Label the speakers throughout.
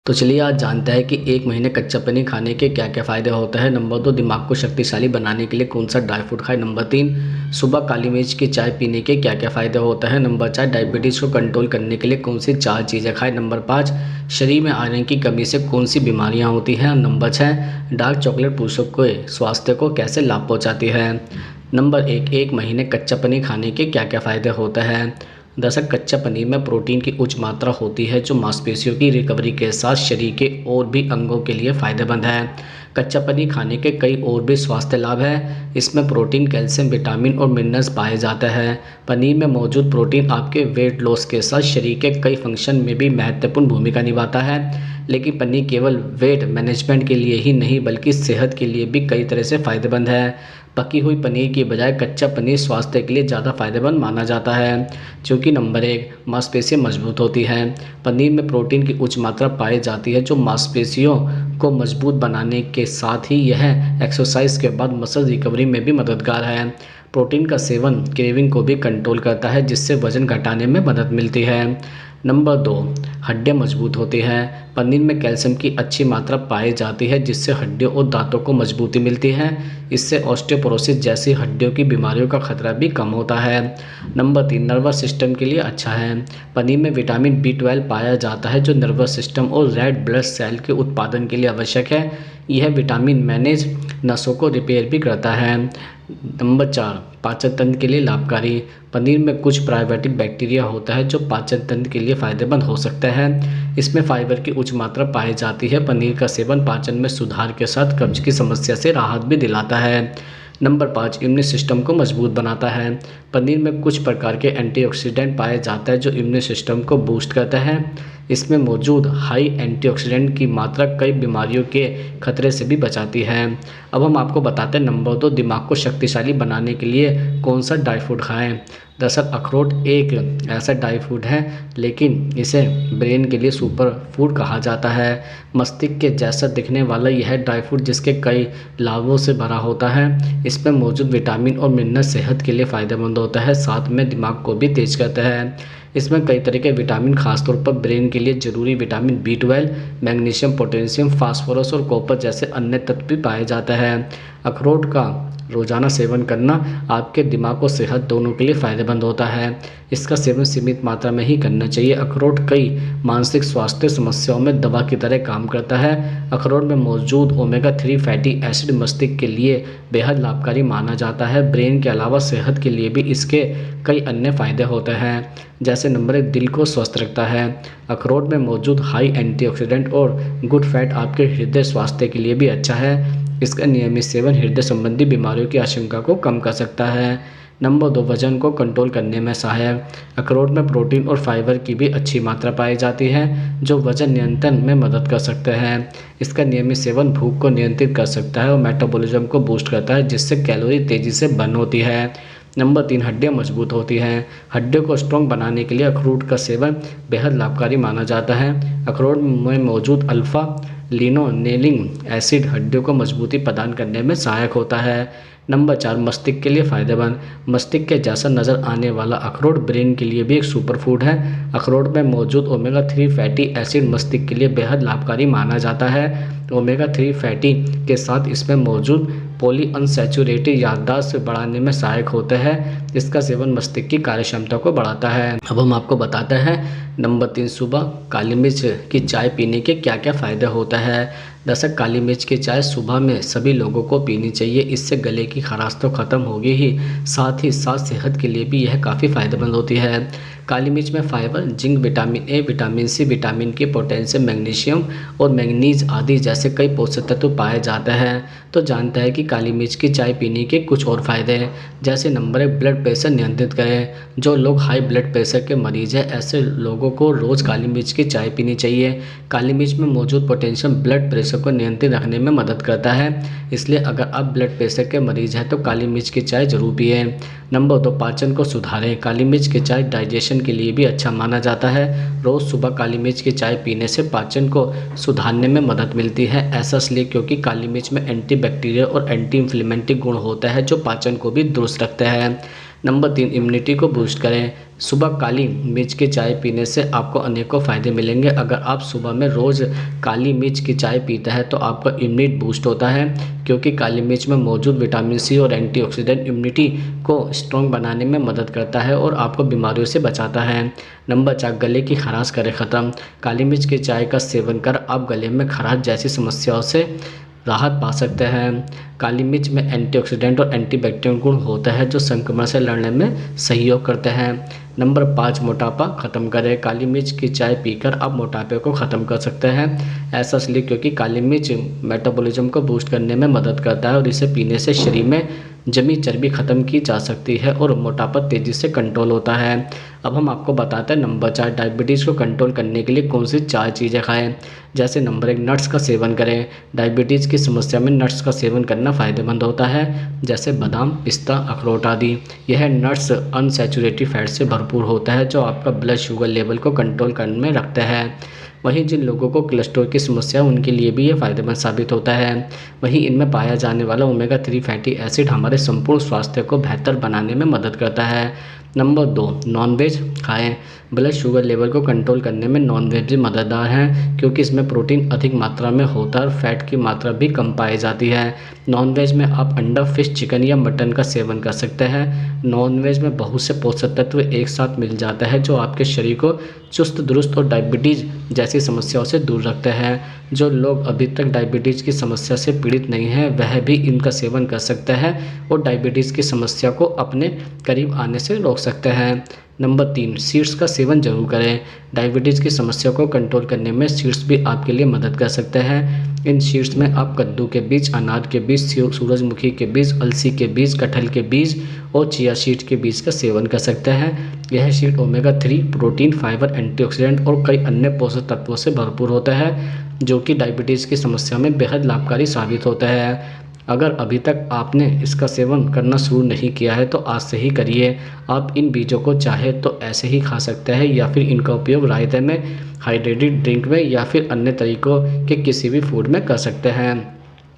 Speaker 1: तो चलिए आज जानते हैं कि एक महीने कच्चा पनीर खाने के क्या क्या फ़ायदे होते हैं। नंबर 2, दिमाग को शक्तिशाली बनाने के लिए कौन सा ड्राई फ्रूट खाएं। नंबर 3, सुबह काली मिर्च की चाय पीने के क्या क्या फ़ायदे होते हैं। नंबर 4, डायबिटीज़ को कंट्रोल करने के लिए कौन सी 4 चीज़ें खाएं। नंबर 5, शरीर में आयरन की कमी से कौन सी बीमारियाँ होती हैं। नंबर 6, डार्क चॉकलेट पुरुषों के स्वास्थ्य को कैसे लाभ पहुँचाती है। नंबर 1, एक महीने कच्चा पनीर खाने के क्या क्या फ़ायदे होते हैं। दरअसल कच्चा पनीर में प्रोटीन की उच्च मात्रा होती है जो मांसपेशियों की रिकवरी के साथ शरीर के और भी अंगों के लिए फ़ायदेमंद है। कच्चा पनीर खाने के कई और भी स्वास्थ्य लाभ हैं। इसमें प्रोटीन, कैल्शियम, विटामिन और मिनरल्स पाए जाते हैं। पनीर में मौजूद प्रोटीन आपके वेट लॉस के साथ शरीर के कई फंक्शन में भी महत्वपूर्ण भूमिका निभाता है। लेकिन पनीर केवल वेट मैनेजमेंट के लिए ही नहीं बल्कि सेहत के लिए भी कई तरह से फ़ायदेमंद है। पकी हुई पनीर की बजाय कच्चा पनीर स्वास्थ्य के लिए ज़्यादा फायदेमंद माना जाता है क्योंकि नंबर 1, मांसपेशियाँ मजबूत होती हैं। पनीर में प्रोटीन की उच्च मात्रा पाई जाती है जो मांसपेशियों को मजबूत बनाने के साथ ही यह एक्सरसाइज के बाद मसल रिकवरी में भी मददगार है। प्रोटीन का सेवन क्रेविंग को भी कंट्रोल करता है जिससे वजन घटाने में मदद मिलती है। नंबर 2, हड्डियाँ मजबूत होती हैं। पनीर में कैल्शियम की अच्छी मात्रा पाई जाती है जिससे हड्डियों और दांतों को मजबूती मिलती है। इससे ऑस्टियोपोरोसिस जैसी हड्डियों की बीमारियों का खतरा भी कम होता है। नंबर 3, नर्वस सिस्टम के लिए अच्छा है। पनीर में विटामिन B12 पाया जाता है जो नर्वस सिस्टम और रेड ब्लड सेल के उत्पादन के लिए आवश्यक है। यह विटामिन मैनेज नसों को रिपेयर भी करता है। नंबर 4, पाचन तंत्र के लिए लाभकारी। पनीर में कुछ प्रोबायोटिक बैक्टीरिया होता है जो पाचन तंत्र के लिए फ़ायदेमंद हो सकता है। इसमें फाइबर की उच्च मात्रा पाई जाती है। पनीर का सेवन पाचन में सुधार के साथ कब्ज की समस्या से राहत भी दिलाता है। नंबर 5, इम्यून सिस्टम को मजबूत बनाता है। पनीर में कुछ प्रकार के एंटीऑक्सीडेंट पाए जाते हैं जो इम्यून सिस्टम को बूस्ट करता है। इसमें मौजूद हाई एंटीऑक्सीडेंट की मात्रा कई बीमारियों के खतरे से भी बचाती है। अब हम आपको बताते हैं नंबर 2, दिमाग को शक्तिशाली बनाने के लिए कौन सा ड्राई फ्रूट खाएं। दरअसल अखरोट एक ऐसा ड्राई फ्रूट है लेकिन इसे ब्रेन के लिए सुपर फूड कहा जाता है। मस्तिष्क के जैसा दिखने वाला यह ड्राई फ्रूट जिसके कई लाभों से भरा होता है। इसमें मौजूद विटामिन और मिनरल सेहत के लिए फ़ायदेमंद होता है, साथ में दिमाग को भी तेज करता है। इसमें कई तरह के विटामिन, खासतौर पर ब्रेन के लिए जरूरी vitamin B12, magnesium, potassium, phosphorus और कॉपर जैसे अन्य तत्व भी पाए जाते हैं। अखरोट का रोज़ाना सेवन करना आपके दिमाग और सेहत दोनों के लिए फ़ायदेमंद होता है। इसका सेवन सीमित मात्रा में ही करना चाहिए। अखरोट कई मानसिक स्वास्थ्य समस्याओं में दवा की तरह काम करता है। अखरोट में मौजूद ओमेगा 3 फैटी एसिड मस्तिष्क के लिए बेहद लाभकारी माना जाता है। ब्रेन के अलावा सेहत के लिए भी इसके कई अन्य फ़ायदे होते हैं जैसे नंबर 1, दिल को स्वस्थ रखता है। अखरोट में मौजूद हाई एंटीऑक्सीडेंट और गुड फैट आपके हृदय स्वास्थ्य के लिए भी अच्छा है। इसका नियमित सेवन हृदय संबंधी बीमारियों की आशंका को कम कर सकता है। नंबर 2, वजन को कंट्रोल करने में सहायक। अखरोट में प्रोटीन और फाइबर की भी अच्छी मात्रा पाई जाती है जो वजन नियंत्रण में मदद कर सकते हैं। इसका नियमित सेवन भूख को नियंत्रित कर सकता है और मेटाबॉलिज्म को बूस्ट करता है जिससे कैलोरी तेज़ी से बर्न होती है। नंबर 3, हड्डियाँ मजबूत होती हैं। हड्डियों को स्ट्रॉन्ग बनाने के लिए अखरोट का सेवन बेहद लाभकारी माना जाता है। अखरोट में मौजूद अल्फ़ा लिनोलेनिक एसिड हड्डियों को मजबूती प्रदान करने में सहायक होता है। नंबर 4, मस्तिष्क के लिए फ़ायदेमंद। मस्तिष्क के जैसा नज़र आने वाला अखरोट ब्रेन के लिए भी एक सुपर फूड है। अखरोट में मौजूद ओमेगा 3 फैटी एसिड मस्तिष्क के लिए बेहद लाभकारी माना जाता है। ओमेगा 3 फैटी के साथ इसमें मौजूद पॉली अनसैचुरेटेड याददाश्त बढ़ाने में सहायक होता है। इसका सेवन मस्तिष्क की कार्यक्षमता को बढ़ाता है। अब हम आपको बताते हैं नंबर 3, सुबह काली मिर्च की चाय पीने के क्या क्या फ़ायदे होता है। दरअसल काली मिर्च की चाय सुबह में सभी लोगों को पीनी चाहिए। इससे गले की खराश तो ख़त्म होगी ही साथ सेहत के लिए भी यह काफ़ी फ़ायदेमंद होती है। काली मिर्च में fibre, zinc, vitamin A, vitamin C, vitamin K, potassium, magnesium और मैंगनीज आदि जैसे कई पोषक तत्व पाए जाते हैं। तो जानते हैं कि काली मिर्च की चाय पीने के कुछ और फ़ायदे हैं जैसे नंबर 1, ब्लड प्रेशर नियंत्रित करें। जो लोग हाई ब्लड प्रेशर के मरीज हैं ऐसे लोगों को रोज़ काली मिर्च की चाय पीनी चाहिए। काली मिर्च में मौजूद पोटेशियम ब्लड प्रेशर को नियंत्रित रखने में मदद करता है, इसलिए अगर आप ब्लड प्रेशर के मरीज हैं तो काली मिर्च की चाय जरूर पिए। नंबर 2, पाचन को सुधारें। काली मिर्च की चाय डाइजेशन के लिए भी अच्छा माना जाता है। रोज़ सुबह काली मिर्च की चाय पीने से पाचन को सुधारने में मदद मिलती है। ऐसा इसलिए क्योंकि काली मिर्च में एंटी बैक्टीरियल और एंटी इन्फ्लेमेटरी गुण होता है जो पाचन को भी दुरुस्त रखता है। नंबर 3, इम्यूनिटी को बूस्ट करें। सुबह काली मिर्च की चाय पीने से आपको अनेकों फ़ायदे मिलेंगे। अगर आप सुबह में रोज़ काली मिर्च की चाय पीते हैं तो आपका इम्यूनिटी बूस्ट होता है, क्योंकि काली मिर्च में मौजूद विटामिन सी और एंटीऑक्सीडेंट इम्यूनिटी को स्ट्रॉन्ग बनाने में मदद करता है और आपको बीमारियों से बचाता है। नंबर 4, गले की खराश करें ख़त्म। काली मिर्च की चाय का सेवन कर आप गले में खराश जैसी समस्याओं से राहत पा सकते हैं। काली मिर्च में एंटीऑक्सीडेंट और एंटीबैक्टीरियल गुण होते हैं जो संक्रमण से लड़ने में सहयोग करते हैं। नंबर 5, मोटापा खत्म करें। काली मिर्च की चाय पीकर आप मोटापे को ख़त्म कर सकते हैं। ऐसा इसलिए क्योंकि काली मिर्च मेटाबॉलिज्म को बूस्ट करने में मदद करता है और इसे पीने से शरीर में जमी चर्बी खत्म की जा सकती है और मोटापा तेज़ी से कंट्रोल होता है। अब हम आपको बताते हैं नंबर 4, डायबिटीज़ को कंट्रोल करने के लिए कौन सी 4 चीज़ें खाएं। जैसे नंबर 1, नट्स का सेवन करें। डायबिटीज़ की समस्या में नट्स का सेवन करना फ़ायदेमंद होता है, जैसे बादाम, पिस्ता, अखरोट आदि। यह नट्स अनसैचुरेटेड फैट से भरपूर होता है जो आपका ब्लड शुगर लेवल को कंट्रोल करने में रखता है। वहीं जिन लोगों को कोलेस्ट्रॉल की समस्या है उनके लिए भी ये फ़ायदेमंद साबित होता है। वहीं इनमें पाया जाने वाला ओमेगा 3 फैटी एसिड हमारे संपूर्ण स्वास्थ्य को बेहतर बनाने में मदद करता है। नंबर 2, नॉनवेज खाएं। ब्लड शुगर लेवल को कंट्रोल करने में नॉनवेज भी मददगार है, क्योंकि इसमें प्रोटीन अधिक मात्रा में होता है और फैट की मात्रा भी कम पाई जाती है। नॉनवेज में आप अंडा, फिश, चिकन या मटन का सेवन कर सकते हैं। नॉनवेज में बहुत से पोषक तत्व एक साथ मिल जाते हैं जो आपके शरीर को चुस्त दुरुस्त और डायबिटीज़ जैसी समस्याओं से दूर रखते हैं। जो लोग अभी तक डायबिटीज़ की समस्या से पीड़ित नहीं हैं वह भी इनका सेवन कर सकते हैं और डायबिटीज़ की समस्या को अपने करीब आने से रोक सकते हैं। नंबर 3, सीड्स का सेवन जरूर करें। डायबिटीज़ की समस्या को कंट्रोल करने में सीड्स भी आपके लिए मदद कर सकते हैं। इन सीड्स में आप कद्दू के बीज, अनार के बीज, सूरजमुखी के बीज, अलसी के बीज, कटहल के बीज और चिया सीड के बीज का सेवन कर सकते हैं। यह seed omega 3, protein, fibre, antioxidant और कई अन्य पोषक तत्वों से भरपूर होता है जो कि डायबिटीज़ की समस्या में बेहद लाभकारी साबित होता है। अगर अभी तक आपने इसका सेवन करना शुरू नहीं किया है तो आज से ही करिए। आप इन बीजों को चाहे तो ऐसे ही खा सकते हैं या फिर इनका उपयोग रायते में, हाइड्रेटेड ड्रिंक में या फिर अन्य तरीकों के किसी भी फूड में कर सकते हैं।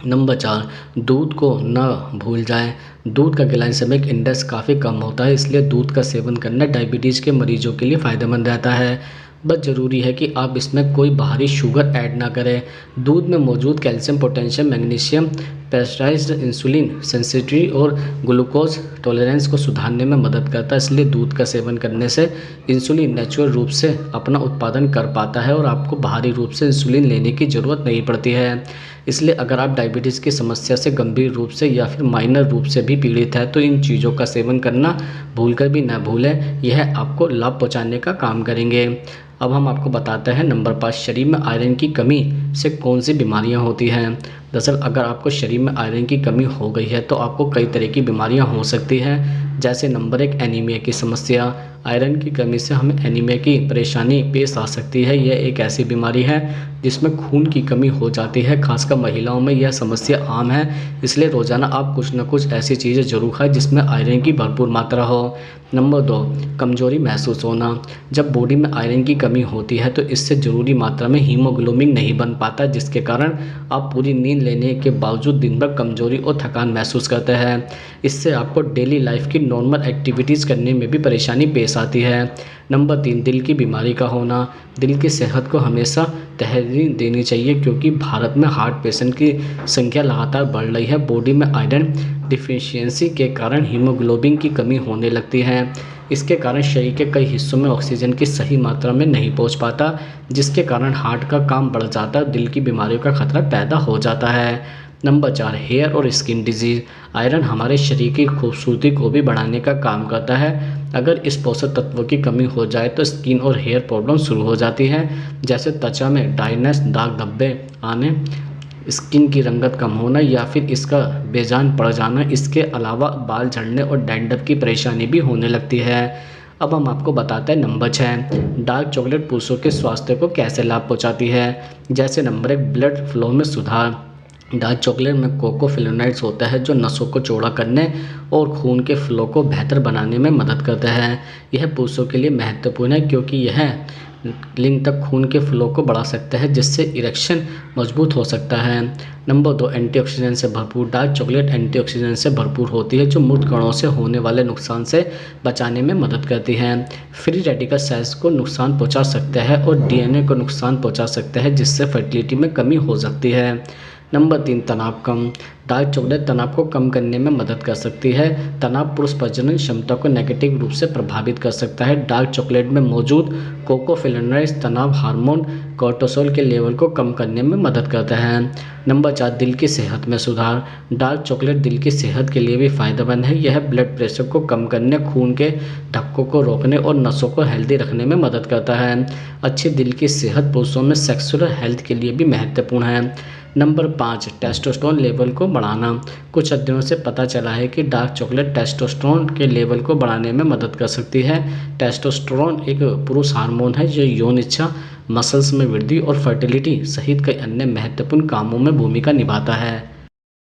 Speaker 1: नंबर 4, दूध को न भूल जाएं। दूध का ग्लाइसेमिक इंडेक्स काफ़ी कम होता है, इसलिए दूध का सेवन करना डायबिटीज़ के मरीजों के लिए फ़ायदेमंद रहता है। बस ज़रूरी है कि आप इसमें कोई बाहरी शुगर ऐड ना करें। दूध में मौजूद calcium, potassium, magnesium, pasteurised insulin sensitivity और ग्लूकोज टॉलरेंस को सुधारने में मदद करता है, इसलिए दूध का सेवन करने से इंसुलिन नेचुरल रूप से अपना उत्पादन कर पाता है और आपको बाहरी रूप से इंसुलिन लेने की ज़रूरत नहीं पड़ती है। इसलिए अगर आप डायबिटीज़ की समस्या से गंभीर रूप से या फिर माइनर रूप से भी पीड़ित है तो इन चीज़ों का सेवन करना भूलकर भी ना भूलें, यह आपको लाभ पहुँचाने का काम करेंगे। अब हम आपको बताते हैं नंबर 5, शरीर में आयरन की कमी से कौन सी बीमारियां होती हैं। दरअसल अगर आपको शरीर में आयरन की कमी हो गई है तो आपको कई तरह की बीमारियां हो सकती हैं, जैसे नंबर 1, एनीमिया की समस्या। आयरन की कमी से हमें एनीमिया की परेशानी पेश आ सकती है। यह एक ऐसी बीमारी है जिसमें खून की कमी हो जाती है, खासकर महिलाओं में यह समस्या आम है। इसलिए रोज़ाना आप कुछ न कुछ ऐसी चीज़ें जरूर खाएं जिसमें आयरन की भरपूर मात्रा हो। नंबर 2, कमजोरी महसूस होना। जब बॉडी में आयरन की कमी होती है तो इससे ज़रूरी मात्रा में हीमोग्लोबिन नहीं बन पाता, जिसके कारण आप पूरी नींद लेने के बावजूद दिन भर कमजोरी और थकान महसूस करते हैं। इससे आपको डेली लाइफ की नॉर्मल एक्टिविटीज़ करने में भी परेशानी पेश आती है। नंबर 3, दिल की बीमारी का होना। दिल की सेहत को हमेशा तरजीह देनी चाहिए, क्योंकि भारत में हार्ट पेशेंट की संख्या लगातार बढ़ रही है। बॉडी में आयरन डिफिशियंसी के कारण हीमोग्लोबिन की कमी होने लगती है। इसके कारण शरीर के कई हिस्सों में ऑक्सीजन की सही मात्रा में नहीं पहुंच पाता, जिसके कारण हार्ट का काम बढ़ जाता है, दिल की बीमारियों का खतरा पैदा हो जाता है। नंबर 4, हेयर और स्किन डिजीज़। आयरन हमारे शरीर की खूबसूरती को भी बढ़ाने का काम करता है। अगर इस पोषक तत्वों की कमी हो जाए तो स्किन और हेयर प्रॉब्लम शुरू हो जाती हैं, जैसे त्वचा में ड्राइनेस, दाग धब्बे आने, स्किन की रंगत कम होना या फिर इसका बेजान पड़ जाना। इसके अलावा बाल झड़ने और डैंड्रफ की परेशानी भी होने लगती है। अब हम आपको बताते हैं नंबर 6, डार्क चॉकलेट पुरुषों के स्वास्थ्य को कैसे लाभ पहुंचाती है। जैसे नंबर 1, ब्लड फ्लो में सुधार। डार्क चॉकलेट में कोकोफ्लेवोनॉइड्स होता है जो नसों को चौड़ा करने और खून के फ्लो को बेहतर बनाने में मदद करता है। यह पुरुषों के लिए महत्वपूर्ण है क्योंकि यह लिंग तक खून के फ्लो को बढ़ा सकता है, जिससे इरेक्शन मजबूत हो सकता है। नंबर 2, एंटीऑक्सीडेंट से भरपूर। डार्क चॉकलेट एंटीऑक्सीडेंट से भरपूर होती है, जो मृत कणों से होने वाले नुकसान से बचाने में मदद करती है। फ्री रेडिकल सेल्स को नुकसान पहुंचा सकता है और डीएनए को नुकसान पहुंचा सकता है, जिससे फर्टिलिटी में कमी हो सकती है। नंबर 3, तनाव कम। डार्क चॉकलेट तनाव को कम करने में मदद कर सकती है। तनाव पुरुष प्रजनन क्षमता को नेगेटिव रूप से प्रभावित कर सकता है। डार्क चॉकलेट में मौजूद कोकोफिलिनोइड्स तनाव हार्मोन कोर्टिसोल के लेवल को कम करने में मदद करता है। नंबर 4, दिल की सेहत में सुधार। डार्क चॉकलेट दिल की सेहत के लिए भी फायदेमंद है। यह ब्लड प्रेशर को कम करने, खून के धक्कों को रोकने और नसों को हेल्दी रखने में मदद करता है। अच्छी दिल की सेहत पुरुषों में सेक्सुअल हेल्थ के लिए भी महत्वपूर्ण है। नंबर 5, टेस्टोस्टेरोन लेवल को बढ़ाना। कुछ अध्ययनों से पता चला है कि डार्क चॉकलेट टेस्टोस्टेरोन के लेवल को बढ़ाने में मदद कर सकती है। टेस्टोस्टेरोन एक पुरुष हार्मोन है जो यौन इच्छा, मसल्स में वृद्धि और फर्टिलिटी सहित कई अन्य महत्वपूर्ण कामों में भूमिका निभाता है।